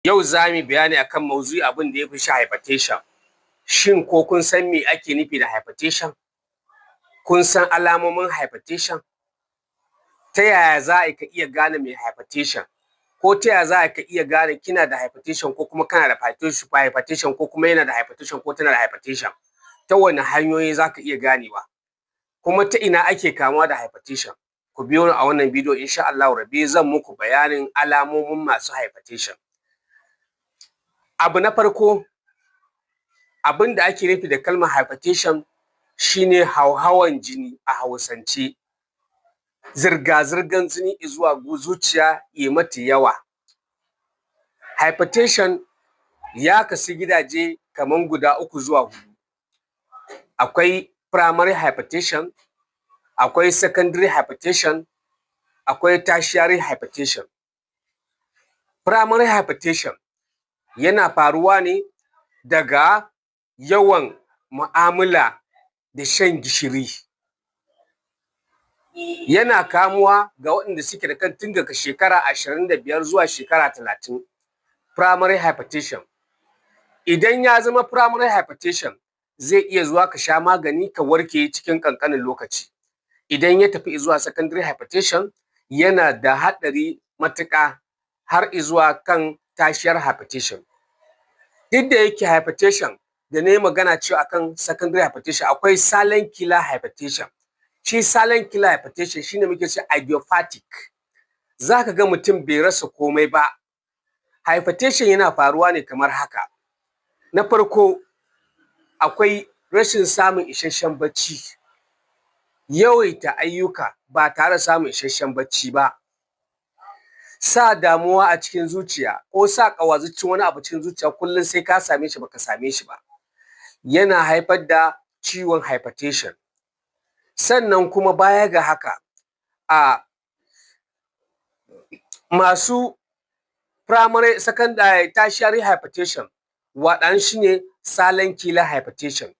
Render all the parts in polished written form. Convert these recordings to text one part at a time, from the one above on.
Yau za mu yi bayani akan maudu'i abin da ya fi hypertension. Shin ko kun san me ake nufi da hypertension? Kun san alamomin hypertension? Ta yaya za ka iya gane mai hypertension? Ko ta yaya za ka iya gane kina da hypertension ko kuma kana da hypertension ko kuma yana da hypertension ko tana da hypertension? Ta wane hanyoyi za ka iya ganewa? Kuma ta ina ake kamuwa da hypertension? Ku biyo ni a wannan bidiyo insha Allahu rabbi zan muku bayanin alamomin masu hypertension. Abu na farko, abin da ake nufi da kalmar hypertension shine hauhawan jini a Hausance. Zirga-zirgar jini zuwa zuciya ya mata yawa. Hypertension ya kasu gidaje kamar guda 3 zuwa 4. Akwai primary hypertension, akwai secondary hypertension, akwai tertiary hypertension. Primary hypertension yana faruwa ne daga yawan mu'amala da shan gishiri. Yana kamuwa ga waɗanda suke da kan tun daga shekara 25 zuwa shekara 30. Primary hypertension. Idan ya zama primary hypertension, zai iya zuwa ka sha magani ka warke cikin ƙanƙanin lokaci. Idan ya tafi zuwa secondary hypertension, yana da haɗari matuƙa har zuwa kan tertiary hypertension. Duk da yake hypertension da na yi magana cewa akan secondary hypertension, akwai silent killer hypertension. Shi silent killer hypertension shine muke cewa idiopathic. Za ka ga mutum bai rasa komai ba. Hypertension yana faruwa ne kamar haka. Na farko, akwai rashin samun isasshen bacci, yawaita ayyuka ba tare da samun isasshen bacci ba, sa damuwa a cikin zuciya ko sa ƙawazuccin wani abu cikin zuciya kullum sai ka same shi baka same shi ba, yana haifar da ciwon hypertension. Sannan kuma baya ga haka, masu primary, secondary, tertiary hypertension waɗansu ne silent killer hypertension.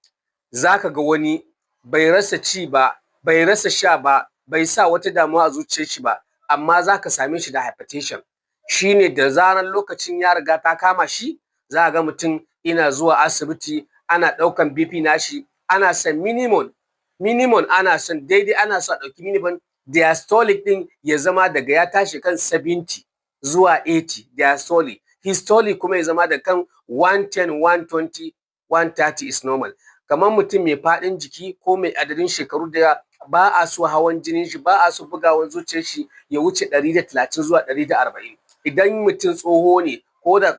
Za ka ga wani bai rasa ci ba, bai rasa sha ba, bai sa wata damuwa a zuciyar shi ba, amma za ka same shi da hypertension. Shi ne da zarar lokacin ya riga ta kama shi, za ka ga mutum ina zuwa asibiti, ana ɗaukan BP nashi, ana son minimum ana son daidai ana son a ɗauki minimum diastolic ɗin ya zama daga ya tashi kan 70 zuwa 80 diastolic. Systolic kuma ya zama da kan 110, 120, 130 is normal. Kamar mutum mai faɗin jiki ko mai adadin shekaru da ba a so hawan jinin shi, ba a so bugawan zuciyar shi ya wuce 130 zuwa 140. Idan mutum tsoho ne ko da